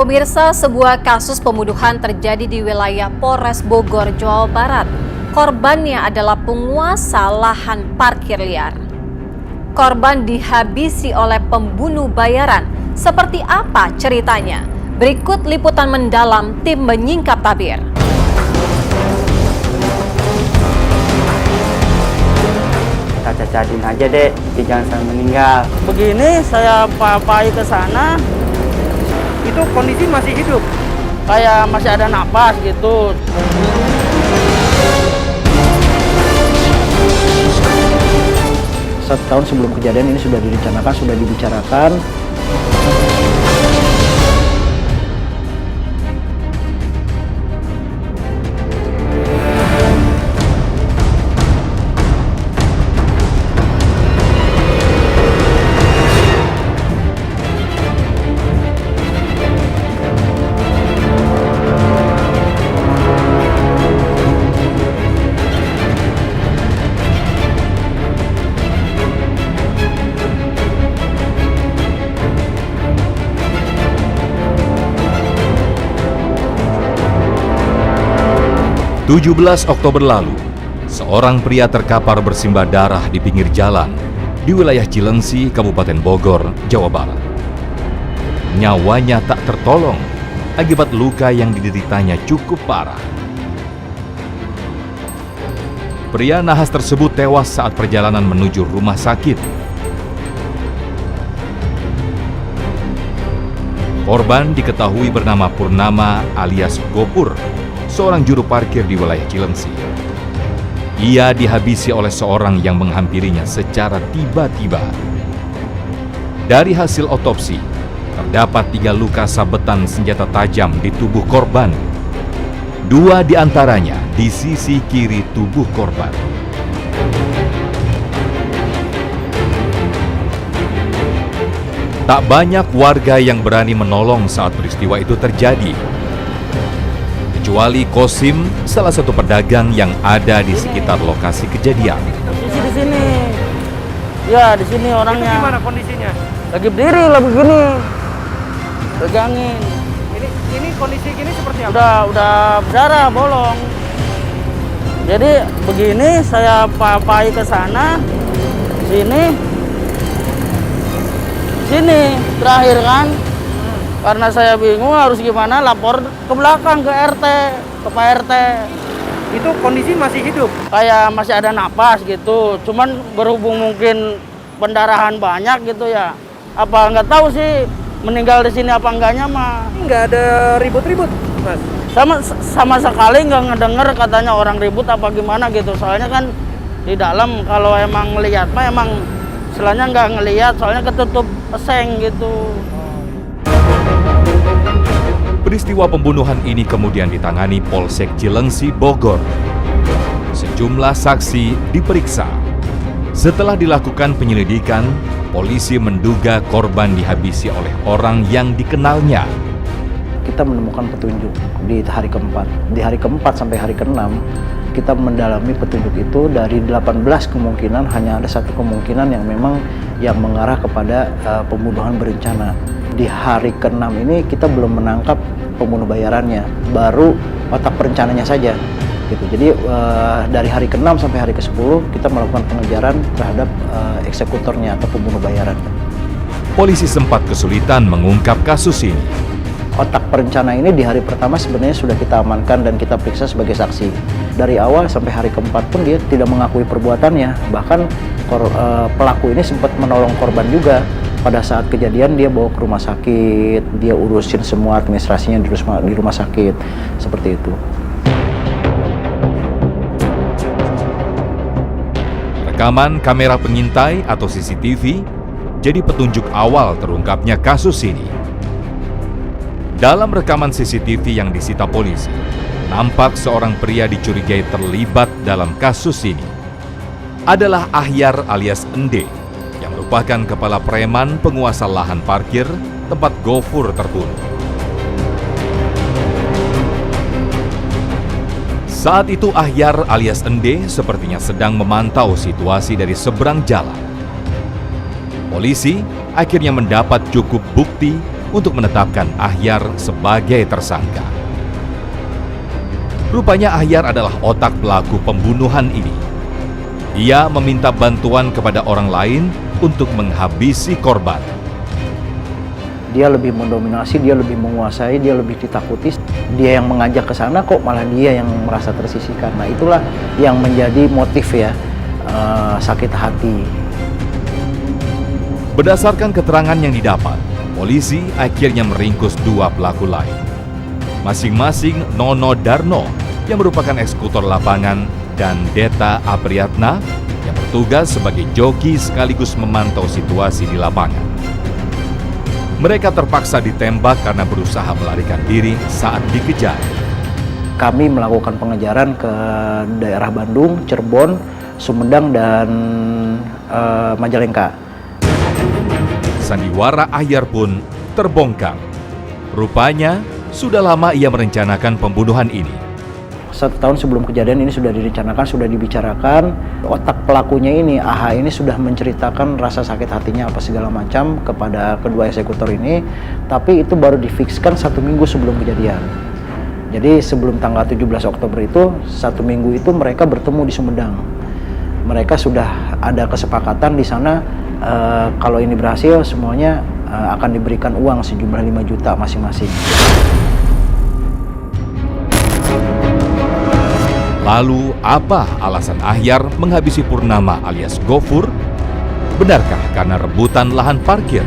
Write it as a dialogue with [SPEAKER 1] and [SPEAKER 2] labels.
[SPEAKER 1] Pemirsa, sebuah kasus pembunuhan terjadi di wilayah Polres Bogor, Jawa Barat. Korbannya adalah penguasa lahan parkir liar. Korban dihabisi oleh pembunuh bayaran. Seperti apa ceritanya? Berikut liputan mendalam tim Menyingkap Tabir.
[SPEAKER 2] Kita cacadin aja deh, jangan sampai meninggal.
[SPEAKER 3] Begini saya papai ke sana,
[SPEAKER 4] itu kondisi masih hidup,
[SPEAKER 3] kayak masih ada napas gitu.
[SPEAKER 5] Satu tahun sebelum kejadian ini sudah direncanakan, sudah dibicarakan.
[SPEAKER 6] (17 Oktober lalu, seorang pria terkapar bersimbah darah di pinggir jalan di wilayah Cilengsi, Kabupaten Bogor, Jawa Barat. Nyawanya tak tertolong akibat luka yang dideritanya cukup parah. Pria nahas tersebut tewas saat perjalanan menuju rumah sakit. Korban diketahui bernama Purnama alias Gopur, seorang juru parkir di wilayah Cilengsi. Ia dihabisi oleh seorang yang menghampirinya secara tiba-tiba. Dari hasil otopsi, terdapat 3 luka sabetan senjata tajam di tubuh korban. 2 di antaranya di sisi kiri tubuh korban. Tak banyak warga yang berani menolong saat peristiwa itu terjadi, kecuali Kosim, salah satu pedagang yang ada di sekitar lokasi kejadian.
[SPEAKER 3] Di sini, ya di sini orangnya.
[SPEAKER 4] Itu gimana kondisinya?
[SPEAKER 3] Lagi berdiri lah begini, pegangin.
[SPEAKER 4] Ini kondisi gini seperti apa?
[SPEAKER 3] Udah berdarah, bolong. Jadi begini saya papai ke sana, sini terakhir kan. Karena saya bingung harus gimana, lapor ke belakang, ke RT, ke Pak RT.
[SPEAKER 4] Itu kondisi masih hidup?
[SPEAKER 3] Kayak masih ada napas gitu, cuman berhubung mungkin pendarahan banyak gitu ya. Apa nggak tahu sih meninggal di sini apa enggaknya mah.
[SPEAKER 4] Nggak ada ribut-ribut, Mas?
[SPEAKER 3] Sama sekali nggak ngedenger katanya orang ribut apa gimana gitu. Soalnya kan di dalam kalau emang ngelihat mah emang istilahnya nggak ngelihat, soalnya ketutup peseng gitu.
[SPEAKER 6] Peristiwa pembunuhan ini kemudian ditangani Polsek Cilengsi, Bogor. Sejumlah saksi diperiksa. Setelah dilakukan penyelidikan, polisi menduga korban dihabisi oleh orang yang dikenalnya.
[SPEAKER 5] Kita menemukan petunjuk di hari keempat. Di hari keempat sampai hari keenam, kita mendalami petunjuk itu dari 18 kemungkinan, hanya ada 1 kemungkinan yang memang yang mengarah kepada pembunuhan berencana. Di hari ke-6 ini kita belum menangkap pembunuh bayarannya, baru otak perencananya saja gitu. Jadi dari hari ke-6 sampai hari ke-10 kita melakukan pengejaran terhadap eksekutornya atau pembunuh bayaran.
[SPEAKER 6] Polisi sempat kesulitan mengungkap kasus ini.
[SPEAKER 5] Otak perencana ini di hari pertama sebenarnya sudah kita amankan dan kita periksa sebagai saksi. Dari awal sampai hari keempat pun dia tidak mengakui perbuatannya. Bahkan pelaku ini sempat menolong korban juga. Pada saat kejadian dia bawa ke rumah sakit, dia urusin semua administrasinya di rumah sakit, seperti itu.
[SPEAKER 6] Rekaman kamera pengintai atau CCTV jadi petunjuk awal terungkapnya kasus ini. Dalam rekaman CCTV yang disita polisi, nampak seorang pria dicurigai terlibat dalam kasus ini. Adalah Ahyar alias Ende, yang merupakan kepala preman penguasa lahan parkir tempat Gofur terbunuh. Saat itu Ahyar alias Ende sepertinya sedang memantau situasi dari seberang jalan. Polisi akhirnya mendapat cukup bukti untuk menetapkan Ahyar sebagai tersangka. Rupanya Ahyar adalah otak pelaku pembunuhan ini. Ia meminta bantuan kepada orang lain untuk menghabisi korban.
[SPEAKER 5] Dia lebih mendominasi, dia lebih menguasai, dia lebih ditakuti. Dia yang mengajak ke sana kok malah dia yang merasa tersisihkan. Nah itulah yang menjadi motif ya, sakit hati.
[SPEAKER 6] Berdasarkan keterangan yang didapat, polisi akhirnya meringkus dua pelaku lain. Masing-masing Nono Darno yang merupakan eksekutor lapangan dan Deta Apriyatna yang bertugas sebagai joki sekaligus memantau situasi di lapangan. Mereka terpaksa ditembak karena berusaha melarikan diri saat dikejar.
[SPEAKER 5] Kami melakukan pengejaran ke daerah Bandung, Cirebon, Sumedang, dan Majalengka.
[SPEAKER 6] Sandiwara Ahyar pun terbongkar. Rupanya sudah lama ia merencanakan pembunuhan ini.
[SPEAKER 5] 1 tahun sebelum kejadian ini sudah direncanakan, sudah dibicarakan. Otak pelakunya ini, AH ini sudah menceritakan rasa sakit hatinya apa segala macam kepada kedua eksekutor ini. Tapi itu baru difikskan 1 minggu sebelum kejadian. Jadi sebelum tanggal 17 Oktober itu, 1 minggu itu mereka bertemu di Sumedang. Mereka sudah ada kesepakatan di sana, kalau ini berhasil semuanya akan diberikan uang sejumlah 5 juta masing-masing.
[SPEAKER 6] Lalu, apa alasan Ahyar menghabisi Purnama alias Gofur? Benarkah karena rebutan lahan parkir?